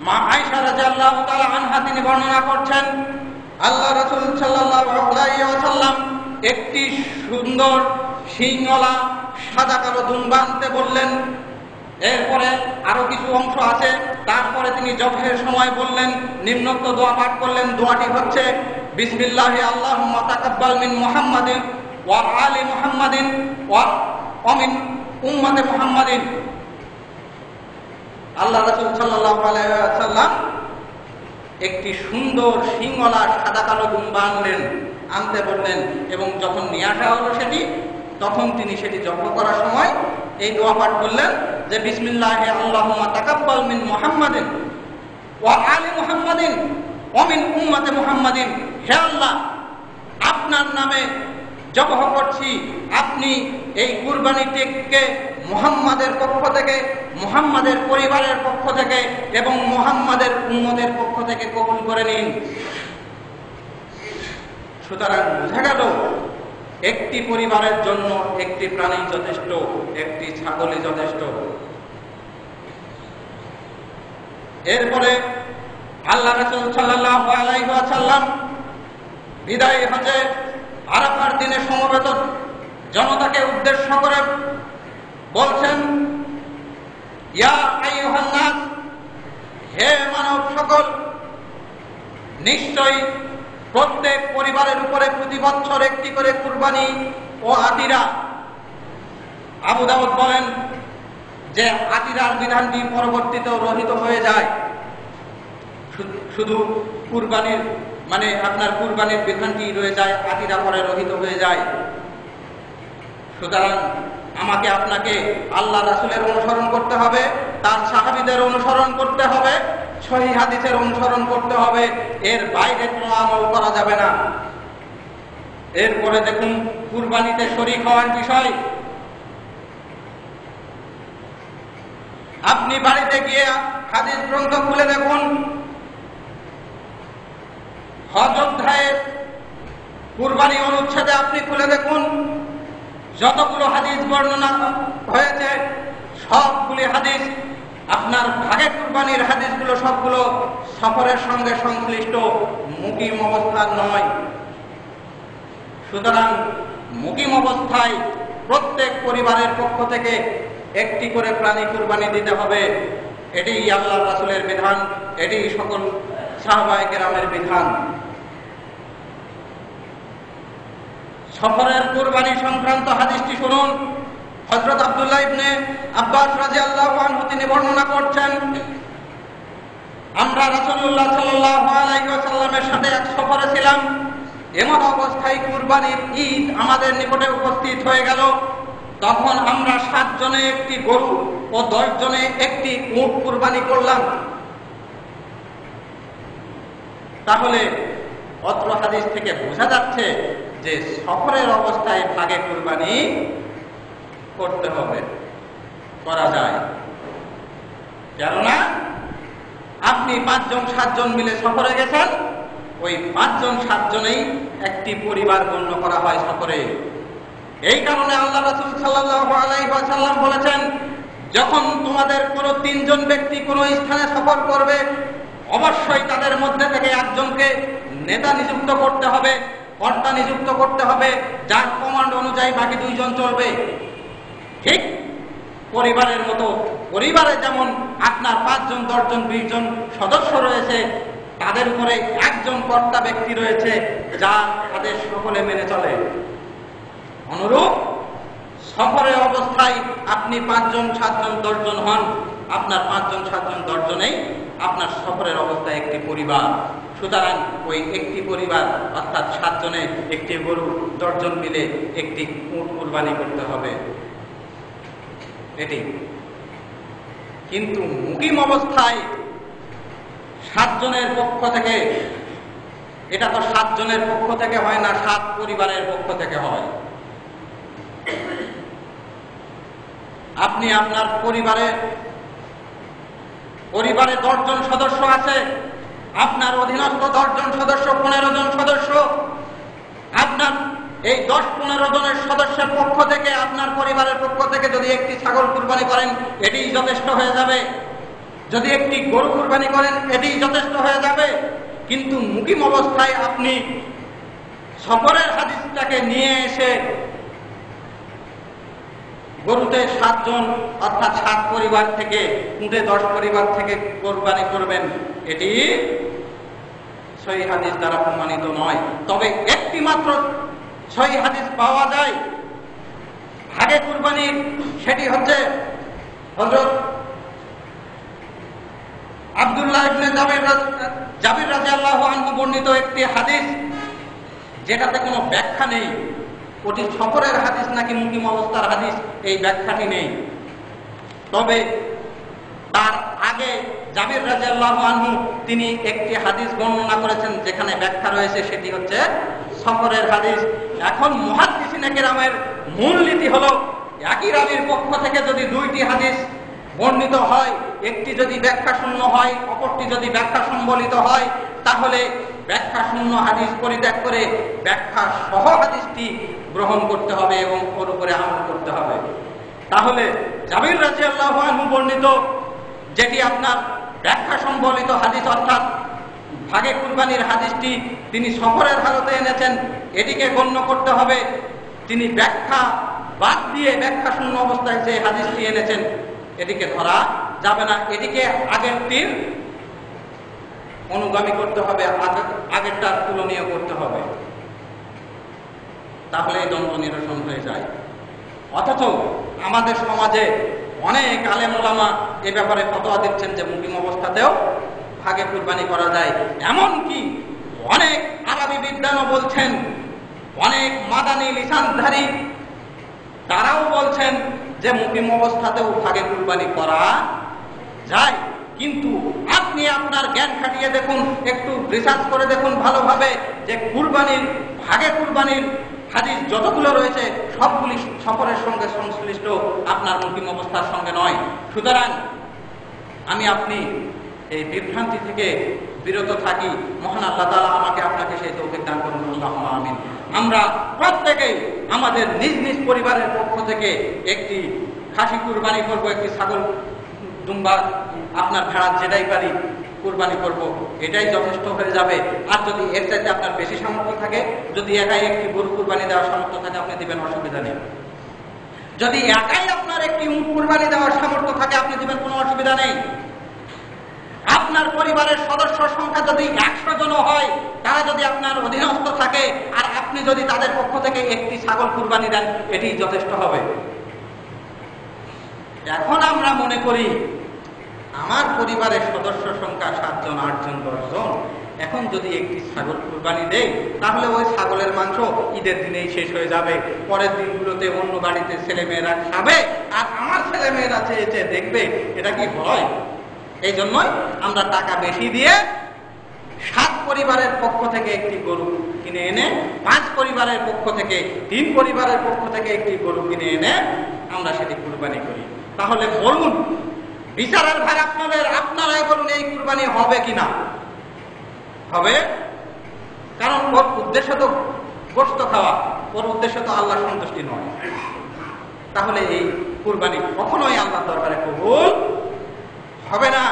মা আয়েশা রাদিয়াল্লাহু তাআলা আনহা তিনি বর্ণনা করছেন, আল্লাহ রাসূল সাল্লাল্লাহু আলাইহি ওয়াসাল্লাম একটি সুন্দর শিংওয়ালা সাদা কালো দুম্বা আনতে বললেন। এরপরে আরো কিছু অংশ আছে। তারপরে তিনি জবহের সময় বললেন, নিম্নোক্ত দোয়া পাঠ করলেন। দোয়াটি হচ্ছে, বিসমিল্লাহি আল্লাহুম্মা তাকাব্বাল মিন মুহাম্মাদিন ওয়া আলি মুহাম্মাদিন ওয়া মিন উম্মতে মুহাম্মাদিন আল্লাহ রাসূল সাল্লাল্লাহু আলাইহি ওয়াসাল্লাম একটি সুন্দর সিংওয়ালা সাদা কালো দুম্বা আনতে বললেন এবং যখন নিয়ে আসা হলো সেটি, তখন তিনি সেটি জব্দ করার সময় এই দোয়া পাঠ করলেন যে বিসমিল্লাহি আল্লাহুম্মা তাকাব্বাল মিন মুহাম্মাদিন ওয়া আলি মুহাম্মাদিন ওয়া মিন উম্মতি মুহাম্মাদিন। হে আল্লাহ, আপনার নামে জবহ করছি, আপনি এই কুরবানিটিকে মুহাম্মাদের পক্ষ থেকে, মুহাম্মাদের পরিবারের পক্ষ থেকে এবং মুহাম্মাদের উম্মতের পক্ষ থেকে কবুল করে নিন। সুতরাং বোঝা গেল একটি পরিবারের জন্য একটি প্রাণী যথেষ্ট, একটি ছাগলই যথেষ্ট। এরপরে আল্লাহ রাসূল সাল্লাল্লাহু আলাইহি ওয়াসাল্লাম বিদায় হজে আরাফার দিনে সমবেত জনতাকে উদ্দেশ্য করে বলছেন, ইয়া আইয়ুহান নাস, হে মানব সকল, নিশ্চয়ই প্রত্যেক পরিবারের উপরে প্রতি বছর একটি করে কুরবানি ও আতিরা। আবু দাউদ বলেন যে আতিরার বিধানটি পরবর্তীতে রহিত হয়ে যায়, শুধু কুরবানির আপনার কুরবানির বিধানটি রয়ে যায়, আতিরা পরে রহিত হয়ে যায়। সুতরাং আমাকে আপনাকে আল্লাহ রাসূলের অনুসরণ করতে হবে, তার সাহাবীদের অনুসরণ করতে হবে, সহিহ হাদিসের অনুসরণ করতে হবে, এর বাইরে কোনো আমল করা যাবে না। এরপরে দেখুন কুরবানিতে শরীক হওয়ার বিষয়। আপনি বাড়িতে গিয়ে হাদিস গ্রন্থ খুলে দেখুন, হজ অধ্যায়ের কুরবানি অনুচ্ছেদে আপনি খুলে দেখুন, যতগুলো হাদিস বর্ণনা হয়েছে সবগুলি হাদিস আপনার ভাগে কুরবানির হাদিসগুলো সবগুলো সফরের সঙ্গে সংশ্লিষ্ট, মুকিম অবস্থার নয়। সুতরাং মুকিম অবস্থায় প্রত্যেক পরিবারের পক্ষ থেকে একটি করে প্রাণী কুরবানি দিতে হবে। এটি আল্লাহ রাসূলের বিধান, এটি সকল সাহাবায়ে কেরামের বিধান। সফরের কুরবানি সংক্রান্ত হাদিসটি শুনুন। হযরত আব্দুল্লাহ ইবনে আব্বাস রাদিয়াল্লাহু আনহু তিনি বর্ণনা করছেন, আমরা রাসূলুল্লাহ সাল্লাল্লাহু আলাইহি ওয়াসাল্লামের সাথে এক সফরে ছিলাম। এমন অবস্থায় কুরবানির ঈদ আমাদের নিকটে উপস্থিত হয়ে গেল। তখন আমরা 7 জনে একটি গরু ও 10 জনে একটি উট কুরবানি করলাম। তাহলে অত্র হাদিস থেকে বোঝা যাচ্ছে যে সফরের অবস্থায় ভাগে কুরবানি করতে হবে, করা যায়। কেননা আপনি 5 জন 7 জন মিলে সফরে গেছেন, ওই 5 জন 7 জনেই একটি পরিবার গণ্য করা হয় সফরে। এই কারণে আল্লাহ রাসূল সাল্লাল্লাহু আলাইহি ওয়াসাল্লাম বলেছেন, যখন তোমাদের কোনো 3 জন ব্যক্তি কোনো স্থানে সফর করবে, অবশ্যই তাদের মধ্যে থেকে একজনকে নেতা নিযুক্ত করতে হবে, কর্তা নিযুক্ত করতে হবে, যার কমান্ড অনুযায়ী বাকি 2 জন চলবে। ঠিক পরিবারের মতো, পরিবারে যেমন আপনার 5 জন 10 জন 20 জন সদস্য রয়েছে, তাদের উপরে একজন কর্তা ব্যক্তি রয়েছে যার আদেশ সকলে মেনে চলে। অনুরূপ সফরের অবস্থায় আপনি 5 জন 7 জন 10 জন হন, আপনার 5 জন 7 জন 10 জনেই আপনার সফরের অবস্থায় একটি পরিবার। সুতরাং ওই একটি পরিবার অর্থাৎ 7 জনে একটি গরু, 10 জন মিলে একটি উট কুরবানি করতে হবে। এটি কিন্তু মুকিম অবস্থায় 7 জনের পক্ষ থেকে, এটা তো 7 জনের পক্ষ থেকে হয় না, 7 পরিবারের পক্ষ থেকে হয়। আপনি আপনার পরিবারে 10 জন সদস্য আছে, আপনার অধীনস্থ 10 জন সদস্য, 15 জন সদস্য, আপনার এই 10-15 জনের সদস্যের পক্ষ থেকে, আপনার পরিবারের পক্ষ থেকে যদি একটি ছাগল কুরবানি করেন, এটিই যথেষ্ট হয়ে যাবে। যদি একটি গরু কুরবানি করেন, এটিই যথেষ্ট হয়ে যাবে। কিন্তু মুকিম অবস্থায় আপনি সফরের হাদিসটাকে নিয়ে এসে গরুতে 7 জন অর্থাৎ 7 পরিবার থেকে, উটে 10 পরিবার থেকে কুরবানি করবেন, এটি সহিহ হাদিস দ্বারা প্রমাণিত নয়। তবে একটি মাত্র সহিহ হাদিস পাওয়া যায়, ভাগে কুরবানির, সেটি হচ্ছে হযরত আব্দুল্লাহ ইবনে জাবির রাদিয়াল্লাহু আনহু বর্ণিত একটি হাদিস, যেটাতে কোনো ব্যাখ্যা নেই। ওটি সফরের হাদিস নাকি মুকিম অবস্থার হাদিস, এই ব্যাখ্যাটি নেই। তবে তার আগে জাবির রাদিয়াল্লাহু আনহু তিনি একটি হাদিস বর্ণনা করেছেন যেখানে ব্যাখ্যা রয়েছে, সেটি হচ্ছে সফরের হাদিস। এখন মুহাদ্দিসিনে কেরামের মূলনীতি হলো, একই রাবীর পক্ষ থেকে যদি দুইটি হাদিস বর্ণিত হয়, একটি যদি ব্যাখ্যা শূন্য হয়, অপরটি যদি ব্যাখ্যা সম্বলিত হয়, তাহলে ব্যাখ্যা শূন্য হাদিস পরিত্যাগ করে ব্যাখ্যা সহ হাদিসটি গ্রহণ করতে হবে এবং ওর উপরে আমল করতে হবে। তাহলে জাবির রাদিয়াল্লাহু আনহু বর্ণিত যেটি আপনার ব্যাখ্যা সম্বলিত হাদিস, অর্থাৎ ভাগে কুরবানির হাদিসটি তিনি সফরের হালতে এনেছেন, এটিকে গণ্য করতে হবে। তিনি ব্যাখ্যা বাদ দিয়ে ব্যাখ্যা শূন্য অবস্থায় যে হাদিসটি এনেছেন, এটিকে ধরা যাবে না। এটিকে আগেরটির অনুগামী করতে হবে, আগেরটার তুলনীয় করতে হবে, তাহলে এই দ্বন্দ্ব নিরসন হয়ে যায়। অথচ আমাদের সমাজে অনেক আলেম ওলামা এ ব্যাপারে ফতোয়া দিচ্ছেন যে মুকিম অবস্থাতেও ভাগে কুরবানি করা যায়। এমনকি অনেক আরবি বিদ্বানও বলছেন, অনেক মাদানী লিসানধারী তারাও বলছেন যে মুকিম অবস্থাতেও ভাগে কুরবানি করা যায়। কিন্তু আপনি আপনার জ্ঞান খাটিয়ে দেখুন, একটু রিসার্চ করে দেখুন ভালোভাবে, যে কুরবানির ভাগে কুরবানির হাদিস যতগুলো রয়েছে সবগুলি সফরের সঙ্গে সংশ্লিষ্ট, আপনার মুকিম অবস্থার সঙ্গে নয়। সুতরাং আপনি এই বিভ্রান্তি থেকে বিরত থাকি। মহান আল্লাহ তাআলা আমাকে আপনাকে সেই তৌফিক দান করুন, আল্লাহুম্মা আমিন। আমরা প্রত্যেকেই আমাদের নিজ নিজ পরিবারের পক্ষ থেকে একটি খাসি কুরবানি করব, একটি ছাগল, দুম্বা, আপনার ভেড়া, যেটাই পারি কুরবানি করব, এটাই যথেষ্ট হয়ে যাবে। আর যদি এর চাইতে আপনার বেশি সামর্থ্য থাকে, যদি একাই একটি গরু কুরবানি দেওয়ার সামর্থ্য থাকে, আপনি দিবেন, অসুবিধা নেই। যদি একাই আপনার একটি উট কুরবানি দেওয়ার সামর্থ্য থাকে, আপনি দিবেন, কোনো অসুবিধা নেই। আপনার পরিবারের সদস্য সংখ্যা যদি 100 জন হয়, তারা যদি আপনার অধীনস্থ থাকে, আর আপনি যদি তাদের পক্ষ থেকে একটি ছাগল কুরবানি দেন, এটি যথেষ্ট হবে। এখন আমরা মনে করি আমার পরিবারের সদস্য সংখ্যা 7 জন, 8 জন, 10 জন, এখন যদি একটি ছাগল কুরবানি দেই, তাহলে ওই ছাগলের মাংস ঈদের দিনেই শেষ হয়ে যাবে। পরের দিনগুলোতে অন্য বাড়িতে ছেলেমেয়েরা খাবে, আর আমার ছেলেমেয়েরা চেয়ে চেয়ে দেখবে। এটা কি হয়? এই জন্যই আমরা টাকা বেশি দিয়ে 7 পরিবারের পক্ষ থেকে একটি গরু কিনে এনে, 5 পরিবারের পক্ষ থেকে, 3 পরিবারের পক্ষ থেকে একটি গরু কিনে এনে আমরা সেটি কুরবানি করি। তাহলে বলুন, বিচারের ভার আপনারাই বলুন, এই কুরবানি হবে কিনা? হবে। কারণ ওর উদ্দেশ্য তো গোশত খাওয়া, ওর উদ্দেশ্য তো আল্লাহর সন্তুষ্টি নয়। তাহলে এই কুরবানি কখনোই আল্লাহর দরবারে কবুল হবে না।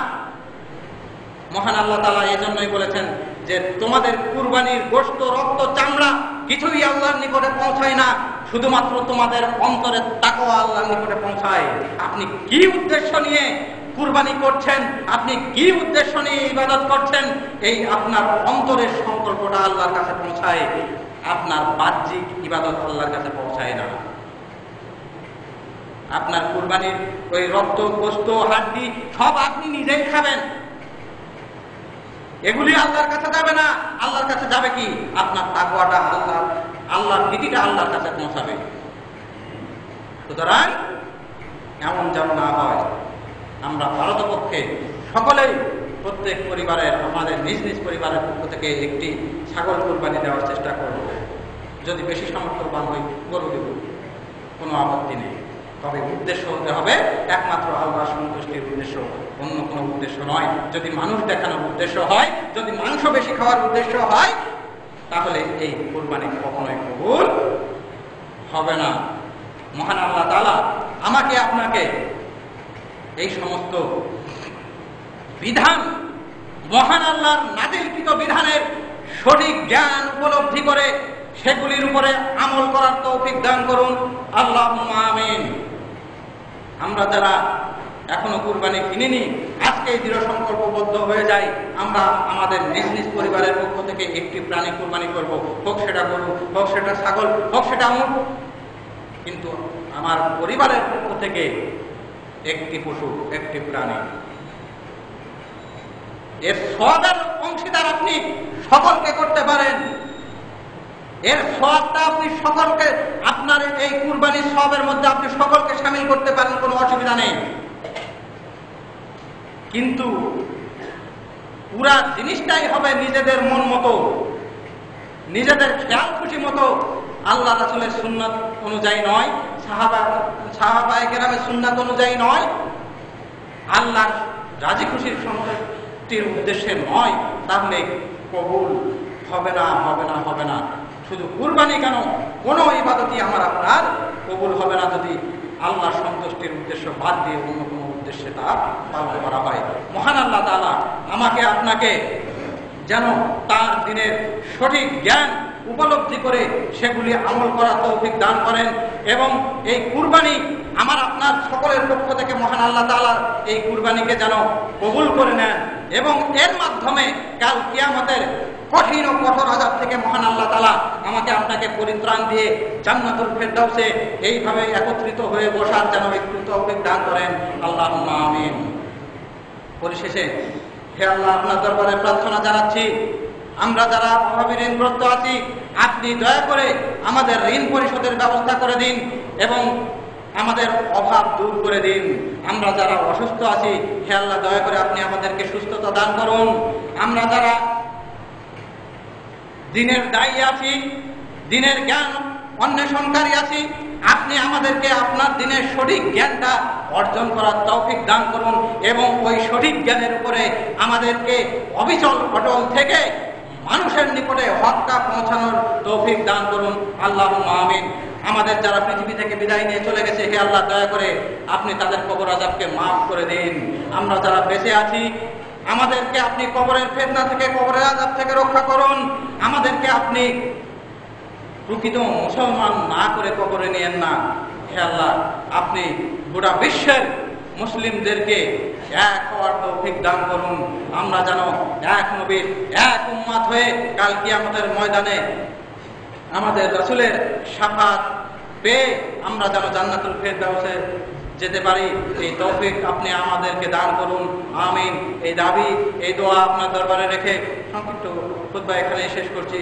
মহান আল্লাহ তাআলা এই জন্যই বলেছেন যে তোমাদের কুরবানির গোশত, রক্ত, চামড়া কিছুই আল্লাহর নিকটে পৌঁছায় না, শুধুমাত্র তোমাদের অন্তরের তাকওয়া আল্লাহর নিকটে পৌঁছায়। আপনি কি উদ্দেশ্য নিয়ে কুরবানি করছেন, আপনি কি উদ্দেশ্য নিয়ে ইবাদত করছেন, এই আপনার অন্তরের সংকল্পটা আল্লাহর কাছে পৌঁছায়। আপনার বাহ্যিক ইবাদত আল্লাহর কাছে পৌঁছায় না। আপনার কুরবানির ওই রক্ত, গোশত, হাড্ডি সব আপনি নিজেই খাবেন, এগুলি আল্লাহর কাছে যাবে না। আল্লাহর কাছে যাবে কি? আপনার তাকওয়াটা, আল্লাহর ভীতিটা আল্লাহর কাছে পৌঁছাবে। সুতরাং এমন যেন না হয়। আমরা পারতপক্ষে সকলেই প্রত্যেক পরিবারের, আমাদের নিজ নিজ পরিবারের পক্ষ থেকে একটি ছাগল কুরবানি দেওয়ার চেষ্টা করব। যদি বেশি সামর্থ্যবান হই, গরু দেব, কোনো আপত্তি নেই। তবে উদ্দেশ্য হতে হবে একমাত্র আল্লাহর সন্তুষ্টির উদ্দেশ্য, অন্য কোনো উদ্দেশ্য নয়। যদি মানুষ দেখানোর উদ্দেশ্য হয়, যদি মাংস বেশি খাওয়ার উদ্দেশ্য হয়, তাহলে এই কুরবানি কখনোই কবুল হবে না। মহান আল্লাহ তাআলা আমাকে আপনাকে এই সমস্ত বিধান, মহান আল্লাহর নাযিলকৃত বিধানের সঠিক জ্ঞান উপলব্ধি করে সেগুলির উপরে আমল করার তৌফিক দান করুন, আল্লাহুম্মা আমিন। আমরা যারা এখনো কুরবানি কিনিনি, আজকে দৃঢ় সংকল্পবদ্ধ হয়ে যাই, আমরা আমাদের নিজ নিজ পরিবারের পক্ষ থেকে একটি প্রাণী কুরবানি করব। হোক সেটা গরু, হোক সেটা ছাগল, হোক সেটা উট। কিন্তু আমার পরিবারের পক্ষ থেকে একটি পশু, একটি প্রাণী। এর সওয়াবের অংশীদার আপনি সকলকে করতে পারেন, এর সওয়াবটা আপনি সকলকে, আপনার এই কুরবানির সওয়াবের মধ্যে আপনি সকলকে শামিল করতে পারেন, কোনো অসুবিধা নেই। কিন্তু পুরা জিনিসটাই হবে নিজেদের মন মতো, নিজেদের খেয়াল খুশি মতো, আল্লাহ রাসূলের সুন্নাত অনুযায়ী নয়, সাহাবায়ে কেরামের সুন্নাত অনুযায়ী নয়, আল্লাহর রাজি খুশির সন্তুষ্টির উদ্দেশ্যে নয়, তাহলে কবুল হবে না, হবে না, হবে না। শুধু কুরবানি কেন, কোন ইবাদতই আমার আপনার কবুল হবে না যদি আল্লাহর সন্তুষ্টির উদ্দেশ্য বাদ দিয়ে অন্য কোনো উদ্দেশ্যে তা পালন করা হয়। মহান আল্লাহ তাআলা আমাকে আপনাকে যেন তার দিনের সঠিক জ্ঞান উপলব্ধি করে সেগুলি আমল করার তৌফিক দান করেন, এবং এই কুরবানি আমার আপনার সকলের পক্ষ থেকে মহান আল্লাহ তাআলা এই কুরবানিকে যেন কবুল করে নেন, এবং এর মাধ্যমে কাল কিয়ামতের কঠিন ও কঠোর আযাব থেকে মহান আল্লাহ তাআলা আমাকে আপনাকে পরিত্রাণ দিয়ে জান্নাতুল ফেরদাউসে এইভাবে একত্রিত হয়ে বসার যেন একটু তৌফিক দান করেন। আল্লাহুম্মা আমিন। পরিশেষে হে আল্লাহ, আপনার দরবারে প্রার্থনা জানাচ্ছি, আমরা যারা অভাবী ঋণগ্রস্ত আছি, আপনি দয়া করে আমাদের ঋণ পরিশোধের ব্যবস্থা করে দিন এবং আমাদের অভাব দূর করে দিন। আমরা যারা অসুস্থ আছি, হে আল্লাহ, দয়া করে আপনি আমাদেরকে সুস্থতা দান করুন। আমরা যারা দিনের দায়ী আছি, দিনের জ্ঞান অন্বেষণকারী আছি, আপনি আমাদেরকে আপনার দিনের সঠিক জ্ঞানটা অর্জন করার তৌফিক দান করুন, এবং ওই সঠিক জ্ঞানের উপরে আমাদেরকে অবিচল অটল থেকে মানুষের নিকটে হকটা পৌঁছানোর তৌফিক দান করুন। আল্লাহুম্মা আমিন। আমাদের যারা পৃথিবী থেকে বিদায় নিয়ে চলে গেছে, হে আল্লাহ, দয়া করে আপনি তাদের কবর আযাবকে মাফ করে দিন। আমরা যারা বেঁচে আছি, আমাদেরকে আপনি কবরের ফিতনা থেকে, কবরের আযাব থেকে রক্ষা করুন। আমাদেরকে আপনি প্রকৃত মুসলমান না করে কবরে নিয়েন না। হে আল্লাহ, আপনি গোটা বিশ্বের মুসলিমদেরকে এক হওয়ার তৌফিক দান করুন। আমরা যেন এক নবীর এক উম্মত হয়ে কাল কিয়ামতের ময়দানে আমাদের রাসূলের শাফাত পেয়ে আমরা যেন জান্নাতুল ফেরদাউসে যেতে পারি, এই তৌফিক আপনি আমাদেরকে দান করুন। আমিন। এই দাবি, এই দোয়া আপনার দরবারে রেখে সংক্ষিপ্ত খুতবা এখানে শেষ করছি।